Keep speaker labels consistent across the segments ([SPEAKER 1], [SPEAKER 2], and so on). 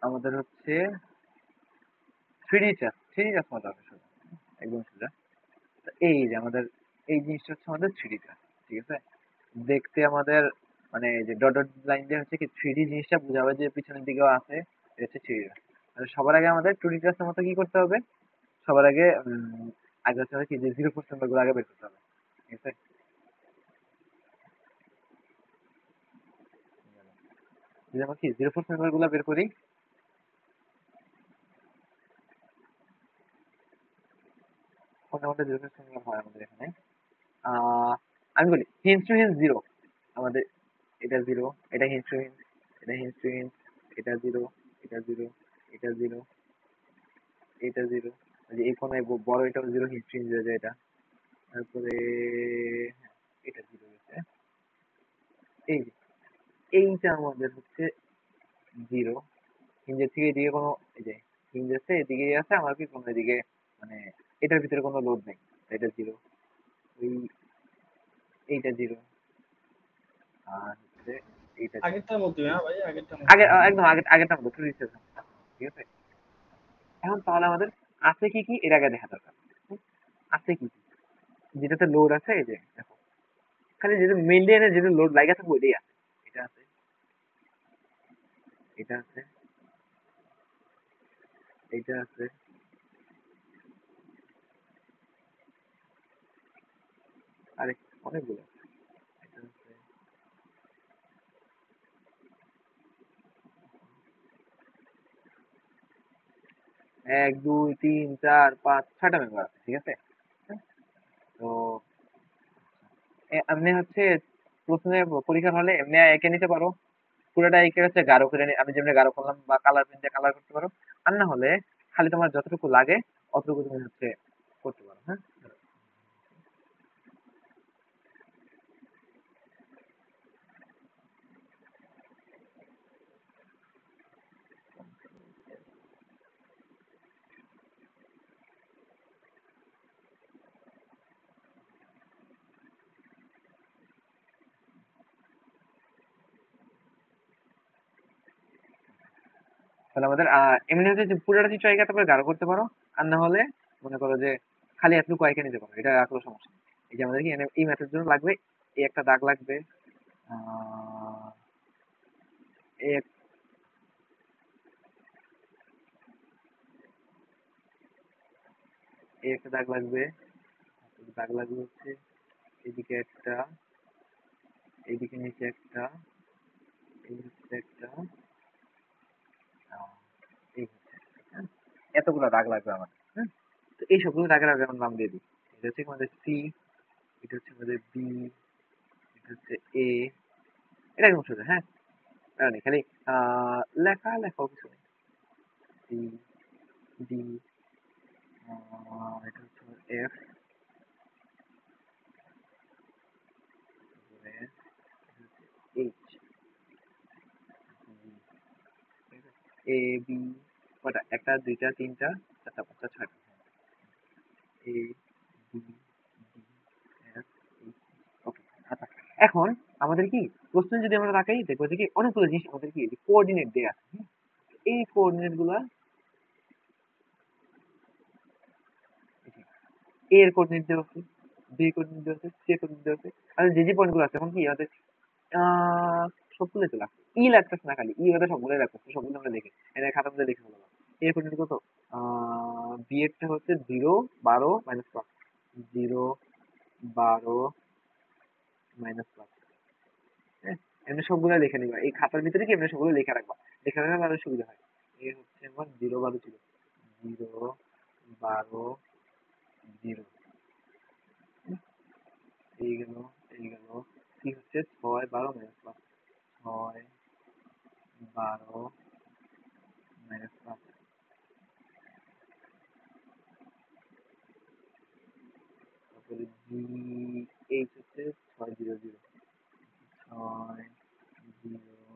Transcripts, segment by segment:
[SPEAKER 1] আমাদের হচ্ছে 3D task, 3D task মনে রাখবে শুধু, একদম সোজা। তো এই যে আমাদের এই জিনিসটা হচ্ছে আমাদের 3D টাস্ক, ঠিক আছে? দেখতে আমাদের মানে এই যে ডট ডট লাইন দিয়ে হচ্ছে কি 3D জিনিসটা বোঝাবে যে পিছনের দিকেও আছে, এটা হচ্ছে 3D টাস্ক। সবার আগে আমাদের 2D টাস্কের মতো কি করতে হবে? সবার আগে আগে হচ্ছে কি যে 0% গুলো আগে বের করতে হবে, ঠিক আছে? যদি আমরা কি 0% গুলো বের করি, কোনটা 0% হয় আমাদের এখানে? আমি বলি হিন্স টু হিন্স 0, আমাদের এটা 0, এটা হিন্স টু হিন্স, এটা হিন্স টু হিন্স, এটা 0, এটা 0, এটা 0, এটা 0, এই কোনায় বড় এটাও 0, হিন্স টু হিন্স হয়ে যায় এটা। তারপরে হ্যাঁ, এটা 0 হয়েছে। এই যে এইটা আমাদের হচ্ছে 0, হিঞ্জের থেকে এদিকে কোনো এই যে হিঞ্জ আছে এদিকেই আছে, আমার কি কোনো এদিকে মানে এটার ভিতরে কোনো লোড নেই, এটা 0। ওই এইটা 0, আর হচ্ছে এইটা 0।
[SPEAKER 2] আগেরটার মধ্যে, হ্যাঁ ভাই, আগেরটার
[SPEAKER 1] আগে
[SPEAKER 2] মধ্যে।
[SPEAKER 1] একদম আগেরটার মতো টু ঠিক আছে? এখন তাহলে আমাদের আছে কি কি এর আগে দেখা দরকার। হুম? আছে কি কি যেটাতে লোড আছে, এই যে দেখো, খালি যেটা মেইনলি এনে যেটা লোড লাগা থাকবে ওইটাই আছে। এটা আছে, এটা আছে, এইটা আছে, আরে অনেকগুলো আছে। এটা আছে, 1 2 3 4 5 6টা মেম্বার আছে, ঠিক আছে? হ্যাঁ? তো এমনি হচ্ছে প্রথমে পরীক্ষার হলে এমনি এঁকে নিতে পারো, পুরোটা এঁকে হচ্ছে গাঢ় করে আমি যেমনি গাঢ় করলাম, বা কালার পেন দিয়ে কালার করতে পারো। আর না হলে খালি তোমার যতটুকু লাগে অতটুকু তুমি হচ্ছে করতে পারো। হ্যাঁ, তাহলে আমাদের এমনি হচ্ছে যে পুরোটা চিত্র এঁকে তারপরে গাঢ় করতে পারো। আর না হলে মনে করো যে খালি এতটুকু এঁকে নিতে পারো, এটা কোনো সমস্যা নেই। এই যে আমাদের কি এই ম্যাথের জন্য লাগবে, এই একটা দাগ লাগবে, আহ, এই এই একটা দাগ লাগবে, দাগ লাগবে হচ্ছে এদিকে একটা, এইদিকে নিচে একটা, এই হচ্ছে একটা, আহ, এই হচ্ছে একটা, হ্যাঁ? এতগুলো দাগ লাগবে আমার। হ্যাঁ, তো এই সবগুলো দাগের আগে আমার নাম দিয়ে দিই। এটা হচ্ছে আমাদের সি, এটা হচ্ছে আমাদের বি, এটা হচ্ছে এ, এটা একদম সোজা। হ্যাঁ, নেই খালি লেখা লেখা কিছু নেই। সি, ডি, এটা হচ্ছে এফ, এইচ, এ বি, কটা? একটা দুইটা তিনটা চারটা পাঁচটা ছয়টা, A B D F H. ওকে, আচ্ছা। এখন আমাদের কি প্রশ্ন যদি আমরা তাকাই দেখবো যে কি অনেকগুলো জিনিস আমাদের কি কোঅর্ডিনেট দেয়া আছে। হুম? এই কোঅর্ডিনেট গুলা এ এর কোঅর্ডিনেট দেওয়া আছে, বি এর কোঅর্ডিনেট দেওয়া আছে, সি এর কোঅর্ডিনেট দেওয়া আছে, আর যে যে পয়েন্ট গুলো আছে এখন কি আমাদের আহ সবগুলোই তো লাগছে, ই লাগতেছে না, খালি ই ওদের সবগুলোই লাগতেছে, সবগুলো আমরা দেখি এখানে খাতার মধ্যে লিখে ফেললাম। এ এর কোঅর্ডিনেট কত? বি এরটা হচ্ছে 0 12 -5, 0 12 -5। হ্যাঁ, এমনি সবগুলো লিখে নিবা, এই খাতার ভিতরে কি এমনি সবগুলো লিখে রাখবা, লিখে রাখলে তাহলে সুবিধা হয়। এ হচ্ছে আমার 0 12 ছিল, 0 12 0, এই গেল, এই গেল। কি হচ্ছে 6 12 -5, 6 12 -5, তারপরে জি এইচ হচ্ছে 6 0 0, 6 0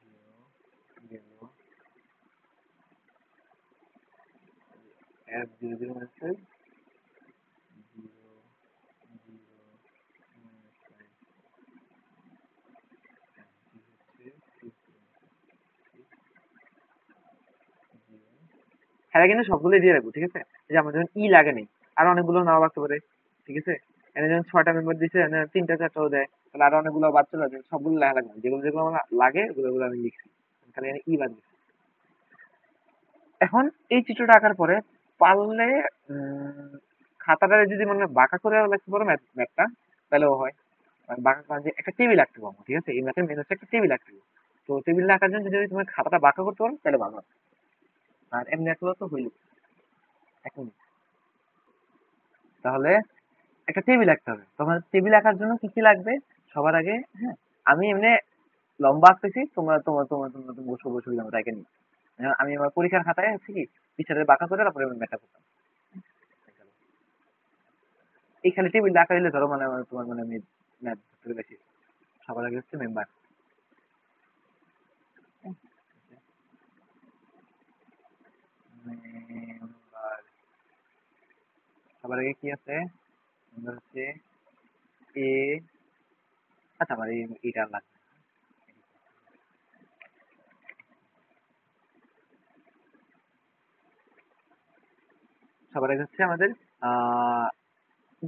[SPEAKER 1] 0 গেল, F 0 0 হচ্ছে 0 0 -5, হচ্ছে 2 0, হ্যাঁ কিন্তু সবগুলোই দিয়ে রাখবো, ঠিক আছে? এই যে আমার যখন ই লাগে নেই, আরো অনেকগুলো নাও রাখতে পারে, ঠিক আছে? এখানে যখন 6টা মেম্বার দিচ্ছে, এখানে 3টা 4টাও দেয়, তাহলে আরো অনেকগুলো বাদ চলে যাবে, সবগুলো লেখা লাগবে না। যেগুলো যেগুলো আমার লাগে ওগুলো আমি লিখছি, খালি এখানে ই বাদ দিচ্ছি। এখন এই চিত্রটা আঁকার পরে পারলে খাতাটা যদি মনে হয় বাঁকা করে লিখতে পারো ম্যাথটা, তাহলেও হয়। বাঁকা করে যে একটা টেবিল আঁকতে পারবো, ঠিক আছে? এই ম্যাথের মেন হচ্ছে একটা টেবিল আঁকতে হবে। তো টেবিল আঁকার জন্য যদি তুমি খাতাটা বাঁকা করতে পারো তাহলে ভালো হয়। আর এমনি আঁকলেও তো হইল। এখন তাহলে একটা টেবিল আঁকতে হবে, তখন টেবিল আঁকার জন্য কি কি লাগবে সবার আগে? হ্যাঁ, আমি এমনি লম্বা আঁকতেছি, তোমরা তোমরা তোমরা তোমরা তুমি বসে বসে দিলাম তাইকে নিয়ে। আমি আমার পরীক্ষার খাতায় হচ্ছে কি পিছনে বাঁকা করে তারপরে আমি ম্যাথটা করতাম। এই খালি টেবিল আঁকা দিলে ধরো মানে তোমার মানে আমি ম্যাথ ধরতে পেরেছি। সবার আগে হচ্ছে মেম্বার, মেম্বার সবার আগে কি আছে? মেম্বার হচ্ছে এ, আচ্ছা আমার এটা লাগবে। সবার আগে হচ্ছে আমাদের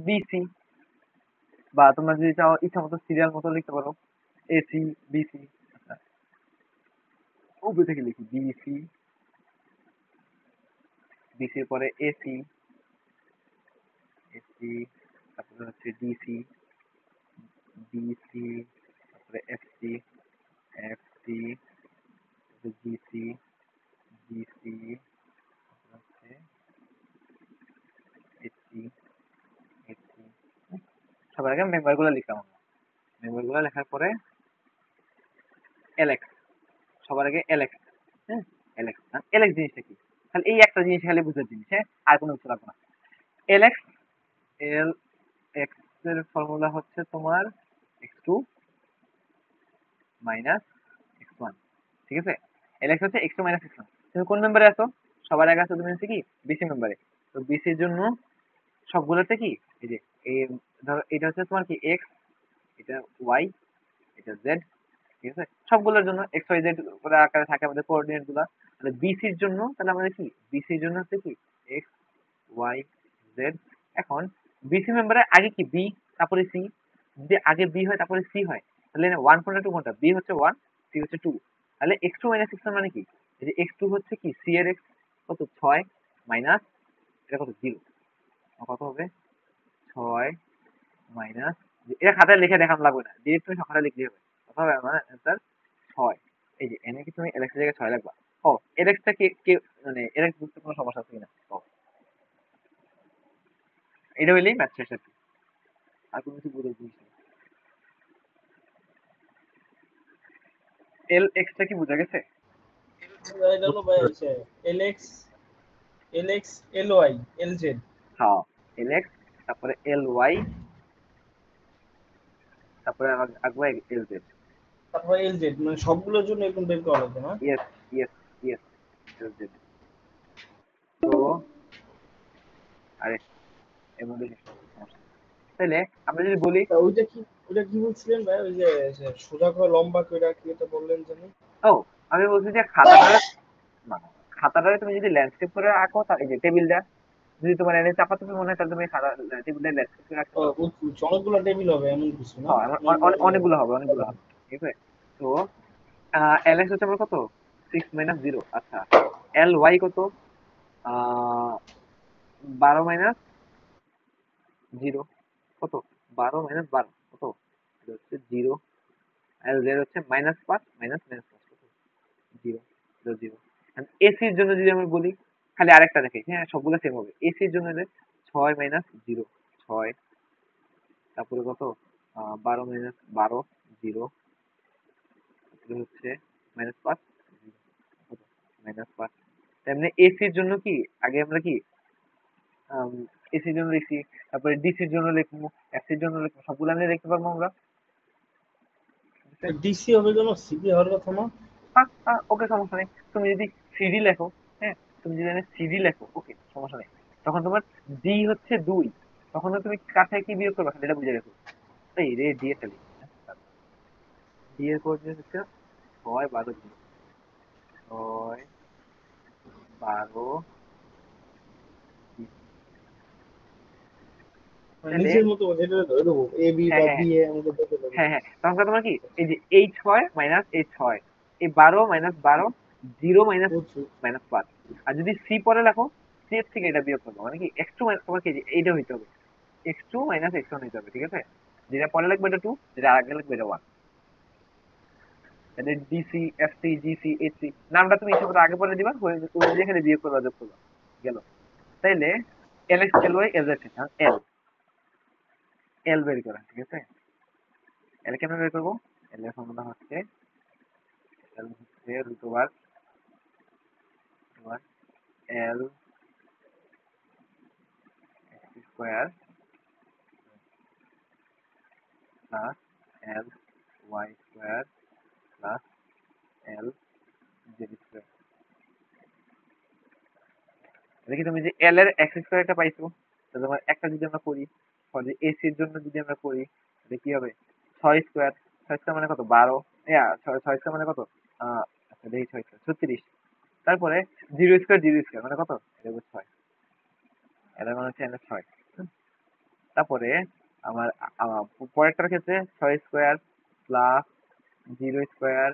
[SPEAKER 1] বিসি, বা তোমরা যদি চাও ইচ্ছা মতো সিরিয়াল মতো লিখতে পারো, এসি, বিসি। আচ্ছা, উপর থেকে লিখি বিসি, বিসির পরে এসি, এসি, তারপরে হচ্ছে ডিসি, ডিসি, তারপরে এফসি, এফসি, জিসি, জিসি, হচ্ছে এইচসি, এইচসি। সবার আগে মেম্বার গুলো লিখলাম আমরা। মেম্বার গুলো লেখার পরে এলএক্স, সবার আগে এলএক্স। হ্যাঁ, এলএক্স না, এলএক্স জিনিসটা কি? খালি এই একটা জিনিস খালি বুঝার জিনিস, হ্যাঁ, আর কোনো কিছু লাগবে না। এলএক্স, এল এক্স এর ফর্মুলা হচ্ছে তোমার x2 মাইনাস x1, ঠিক আছে? এলএক্স হচ্ছে x2 মাইনাস x1। তুমি কোন মেম্বারে আছো? সবার আগে আছো তুমি হচ্ছে কি বিসি মেম্বারে। তো বিসির জন্য সবগুলোতে কি এই যে এই ধরো এটা হচ্ছে তোমার কি এক্স, এটা ওয়াই, এটা জেড, ঠিক আছে? সবগুলোর জন্য এক্স ওয়াই জেড করে আকারে থাকে আমাদের কোঅর্ডিনেট গুলা। তাহলে বিসির জন্য তাহলে আমাদের কি বিসির জন্য হচ্ছে কি এক্স ওয়াই জেড। এখন বিসি মেম্বারের আগে কি বি, তারপরে সি। যদি আগে বি হয় তারপরে সি হয়, তাহলে ওয়ান কোনটা টু কোনটা? বি হচ্ছে ওয়ান, সি হচ্ছে টু। তাহলে এক্স টু মাইনাস এক্স মানে কি? এই যে এক্স টু হচ্ছে কি সি এর এক্স, কত 6 মাইনাস এটা কত 0, কত হবে 6 মাইনাস, এটা খাতায় লিখে দেখানো লাগবে না, ডিরেক্ট তুমি খাতায় লিখলে হবে। কত হবে আমার অ্যান্সার 6। এই যে এনে কি তুমি এলএক্স এর জায়গায় 6 লাগবা। ও এলএক্সটা কে মানে এলএক্স বুঝতে কোনো সমস্যা আছে কিনা? ও এটা হইলেই ম্যাথ শেষ আর কি, আর কোনো কিছু বুঝে জিনিস নেই। এল এক্সটা কি বোঝা গেছে?
[SPEAKER 2] এটা হলো ভাই হচ্ছে এলএক্স, এলএক্স, এলওয়াই, এলজেড।
[SPEAKER 1] হ্যাঁ, এল এক্স, তারপরে এল ওয়াই, তারপরে আঁকবো এল জেড।
[SPEAKER 2] তারপর এলজেড, মানে সবগুলোর জন্য এরকম বের করা লাগবে না?
[SPEAKER 1] Yes, yes, yes, L Z. তো আরে এর মধ্যে শেষ হবে, সমস্যা নেই। তাহলে আমরা যদি বলি,
[SPEAKER 2] তা ওইটা কি বলছিলেন ভাই? ওই যে সোজা করে লম্বা করে কি এটা বললেন জানি?
[SPEAKER 1] ও আমি বলছি যে খাতাটা না, খাতাটারে তুমি যদি ল্যান্ডস্কেপ করে আঁকো, তাহলে এই যে টেবিলটা যদি তোমার এনে চাপাচাপি মনে হয় তাহলে তুমি খাতা টেবিলটা ল্যান্ডস্কেপ করে রাখতে
[SPEAKER 2] ও
[SPEAKER 1] পারো।
[SPEAKER 2] বুঝছি বুঝছি। অনেকগুলো টেবিল হবে এমন কিছু না?
[SPEAKER 1] হ্যাঁ
[SPEAKER 2] অনেকগুলো টেবিল হবে।
[SPEAKER 1] অনেকগুলো হবে, অনেকগুলো হবে, ঠিক আছে? তো এল এক্স হচ্ছে আমার কত 6 - 0, আচ্ছা এল ওয়াই কত 12 - 0, কত 12 - 12 কত, এটা হচ্ছে 0। এল জেড হচ্ছে -5 -5 কত 0, 0। এসির জন্য যদি আমি বলি, খালি আরেকটা দেখে, হ্যাঁ সবগুলো সেম হবে। এসির জন্য হলে 6 - 0, 6, তারপরে কত 12 - 0, তারপরে হচ্ছে -5, কত -5। তেমনি এসির জন্য কি আগে আমরা কি এসির জন্য লিখছি, তারপরে ডিসির জন্য লিখবো, এফসির জন্য লিখবো, সবগুলো আমি লিখতে পারবো আমরা, ঠিক আছে?
[SPEAKER 2] ডিসি হবে কেন? সিডি হওয়ার কথা না?
[SPEAKER 1] ওকে সমস্যা নেই। তুমি যদি সিডি লেখো, হ্যাঁ, তুমি যদি সিডি লেখো, ওকে সমস্যা নেই। তখন তোমার ডি হচ্ছে 2, তখন তুমি কার থেকে কি বিয়োগ করবে খালি এটা বুঝে রাখো। এই রে দিয়ে ফেলি, ডি এর কোঅর্ডিনেট হচ্ছে 6 12 0, 6 12
[SPEAKER 2] মানে
[SPEAKER 1] তাহলে
[SPEAKER 2] নিচের মতো যেটা ধরে দেবো এ বি
[SPEAKER 1] হ্যাঁ
[SPEAKER 2] বা
[SPEAKER 1] হ্যাঁ
[SPEAKER 2] বি এ আমাকে দেখে দেবো।
[SPEAKER 1] হ্যাঁ হ্যাঁ তখন তোমার কি এই যে এই 6 মাইনাস এই 6 এই 12 মাইনাস 12 0 মাইনাস
[SPEAKER 2] বুঝছি।
[SPEAKER 1] মাইনাস 5। আর যদি সি পরে রাখো সি এর থেকে এটা বিয়োগ করবো মানে কি x2 তোমার কি এইটা হইতে হবে x2 মাইনাস x1 হইতে হবে ঠিক আছে। যেটা পরে লাগবে এটা 2, যেটা আগে লাগবে এটা 1। তাহলে ডিসি এফসি জিসি এইচসি নামটা তুমি ইচ্ছা করে আগে পরে দিবা ওই যেখানে বিয়োগ করবা যোগ করবা গেল। তাইলে L X L Y L Z L L বের করা ঠিক আছে। এল কেমন বের করবো? এল এর ফর্মুলা হচ্ছে এল হচ্ছে root over L X square plus L Y square plus L Z square. দেখি তুমি যে এল এর এক্স স্কোয়ারটা পাইছো, তো তোমার একটা যদি আমরা করি সরি এসি এর জন্য যদি আমরা করি তাহলে কি হবে? 6 স্কোয়ার, 6 স্কোয়ার মানে কত? 12। ইয়া 6 স্কোয়ার মানে কত? আচ্ছা দেখি 6 স্কোয়ার 36। তারপরে 0 স্কোয়ার 0 স্কোয়ার মানে কত? এটা হচ্ছে 6। এটা মানে হচ্ছে এন 6। তারপরে আমার পরেরটার ক্ষেত্রে 6 square plus 0 square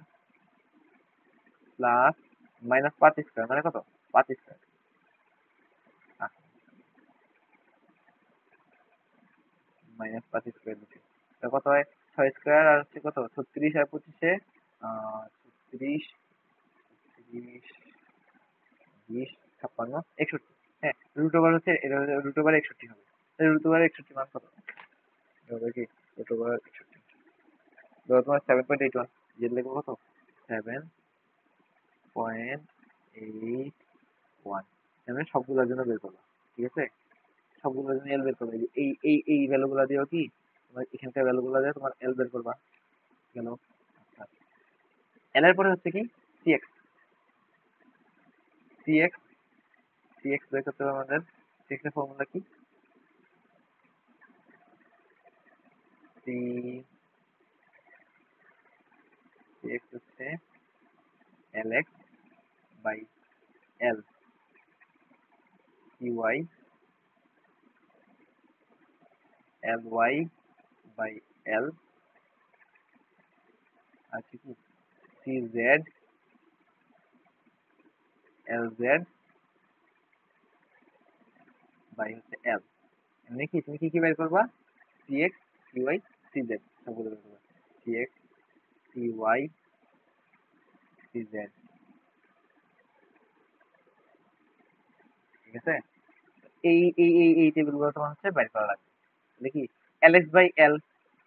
[SPEAKER 1] plus minus 5 square মানে কত? 5 স্কোয়ার। মাইনাস 5 স্কোয়ার দিচ্ছে তো কত হয়? 6 স্কোয়ার আর হচ্ছে কত? 36 আর 25-এ 36 30 20 56 61। হ্যাঁ রুট ওভার হচ্ছে এটা রুট ওভার 61 হবে। রুট ওভার 61 মান কত? এটা হবে কি রুট ওভার 61 ধরো তোমার 7.81 যেটা লিখবো কত? 7.81 মানে সবগুলোর জন্য বের করবো ঠিক আছে। সবগুলোর জন্য এল বের করবে এই ভ্যালুগুলো দিয়েও কি তোমার এখানকার ভ্যালুগুলো দিয়ে তোমার এল বের করবা গেল। আচ্ছা এল এর পরে হচ্ছে কি সিএক্স সিএক্স সিএক্স বের করতে হবে আমাদের। সিএক্স এর ফর্মুলা কি? সি সিএক্স হচ্ছে L X by L C Y L Y by L আর কি C Z L Z by হচ্ছে এল। এমনি কি তুমি কি কি বের করবা? সিএক্স সিওয়াই সিজেড সবগুলো বের করবা। সিএক্স সিওয়াই সিজেড ঠিক আছে। এই টেবিলগুলো তোমার হচ্ছে বের করা লাগবে। দেখি এল এক্স বাই এল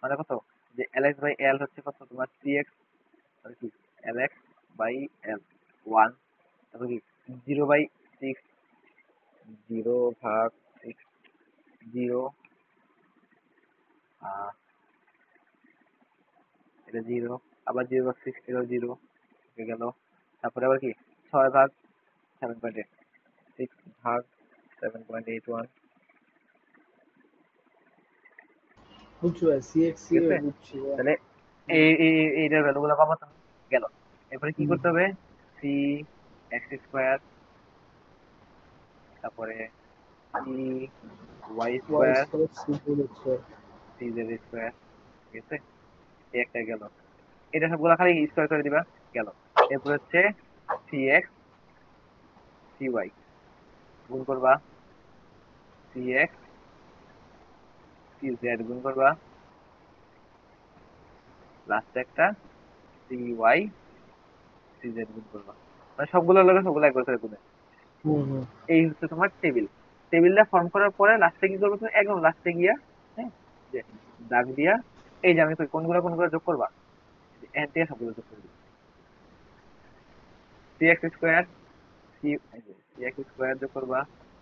[SPEAKER 1] মানে কত? যে এল এক্স বাই এল হচ্ছে কত তোমার সিএক্স আর কি এল এক্স বাই এল 1। তারপর কি 0/6 0/6 0 এটা 0 আবার 0/6 এটাও 0 হয়ে গেল। তারপরে আবার কি 6/7.8 6/7.81
[SPEAKER 2] বুঝছি ভাই, সি এক্স সি
[SPEAKER 1] ঠিক আছে।
[SPEAKER 2] বুঝছি ভাই।
[SPEAKER 1] তাহলে এইটার ভ্যালুগুলো পাবো তুমি গেল। এরপরে কি
[SPEAKER 2] হুম।
[SPEAKER 1] করতে হবে? সি এক্স স্কোয়ার তারপরে C y
[SPEAKER 2] y
[SPEAKER 1] square
[SPEAKER 2] square C z square.
[SPEAKER 1] C z square ঠিক আছে। এই একটা গেল। এটা সবগুলো খালি স্কোয়ার করে দিবা গেল। এরপর হচ্ছে সি এক্স সি ওয়াই গুণ করবা সি এক্স সি জেড গুণ করবা লাস্টে একটা সি ওয়াই সি জেড গুণ করবা মানে সবগুলোর লগে সবগুলো একবার করে গুণে।
[SPEAKER 2] হুম হুম।
[SPEAKER 1] এই হচ্ছে তোমার টেবিল। টেবিলটা ফর্ম করার পরে লাস্টে কি করবে তুমি? একদম লাস্টে গিয়া হ্যাঁ যে দাগ দিয়া এই যে আমি কোনগুলো যোগ করবা এখান থেকে সবগুলো যোগ করে দিবা। C x square C C x square যোগ করবা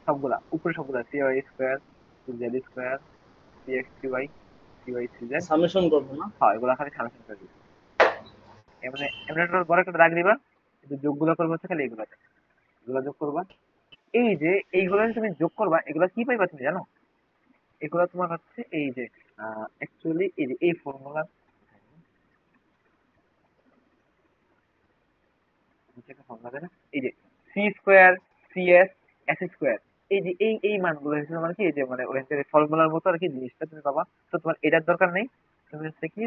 [SPEAKER 1] সবগুলা উপরে সবগুলা C y square C z square C x C y C z.
[SPEAKER 2] Summation করবো না?
[SPEAKER 1] হ্যাঁ এগুলো খালি সামেশন করে দিবা। এমনি এমনি একটা বড় একটা দাগ দিবা কিন্তু যোগগুলো করবো হচ্ছে খালি এগুলো এগুলো যোগ করবা। এই যে এইগুলো যে তুমি যোগ করবা এগুলো কি পাইবা তুমি জানো? এগুলো তোমার হচ্ছে এই যে অ্যাকচুয়ালি এই যে এই ফর্মুলা একটা ফর্মুলা দেয় না এই যে C square C S S square এই যে এই মানগুলো হচ্ছে তোমার কি, এই যে মানে ওখান থেকে ফর্মুলার মতো আর কি জিনিসটা তুমি পাবা। তো তোমার এটার দরকার নেই, তুমি হচ্ছে কি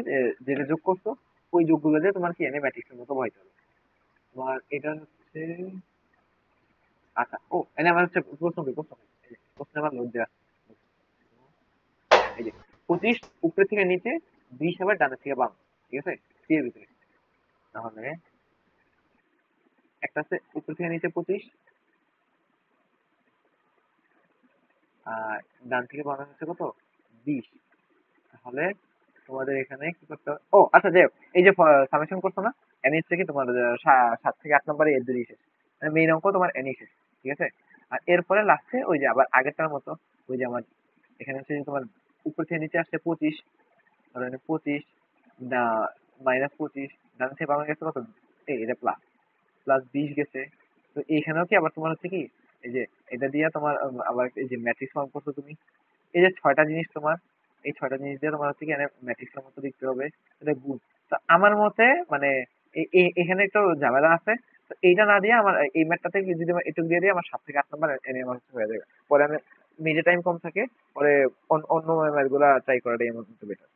[SPEAKER 1] যেটা যোগ করছো ওই যোগগুলো দিয়ে তোমার কি এনে ম্যাট্রিক্সের মতো বসাইতে হবে। তোমার এটা হচ্ছে, আচ্ছা ও এনে আমার হচ্ছে প্রশ্ন কি, এই যে প্রশ্ন আমার লোড দেওয়া আছে। এই যে 25 উপরে থেকে নিচে, 20 আবার ডানের থেকে বাম, ঠিক আছে, সি এর ভিতরে। তাহলে একটা আছে উপরে থেকে নিচে 25, আর ডান থেকে বামে হচ্ছে কত, 20। তাহলে তোমাদের এখানে কি করতে হবে, ও আচ্ছা যাই হোক, এই যে সামেশন করছো না, এন হচ্ছে কি তোমার 7 থেকে 8 নম্বরে এর দুই শেষ, মানে মেইন অঙ্ক তোমার এনই শেষ, ঠিক আছে। আর এরপরে লাস্টে ওই যে আবার আগেরটার মতো, ওই যে আমার এখানে হচ্ছে যে তোমার উপর থেকে নিচে আসছে 25, ধরো এখানে 25, না -25, ডান থেকে বামে গেছে কত, এই এটা প্লাস প্লাস 20 গেছে। তো এইখানেও কি আবার তোমার হচ্ছে কি, এই যে এটা দিয়ে তোমার আবার এই যে ম্যাট্রিক্স ফর্ম করছো তুমি, এই যে 6টা জিনিস তোমার, এই 6টা জিনিস দিয়ে তোমার হচ্ছে কি এখানে ম্যাট্রিক্সের মতো লিখতে হবে, এটা গুণ। তো আমার মতে মানে এখানে একটু ঝামেলা আছে। তো এইটা না দিয়ে আমার এই ম্যাথটাতে যদি আমার এটুকু দিয়ে আমার 7 থেকে 8 নম্বর এনে আমার হচ্ছে হয়ে যাবে। পরে আমি নিজে টাইম কম থাকে, পরে অন্য ম্যাথ গুলা ট্রাই করাটাই আমার মতে বেটার।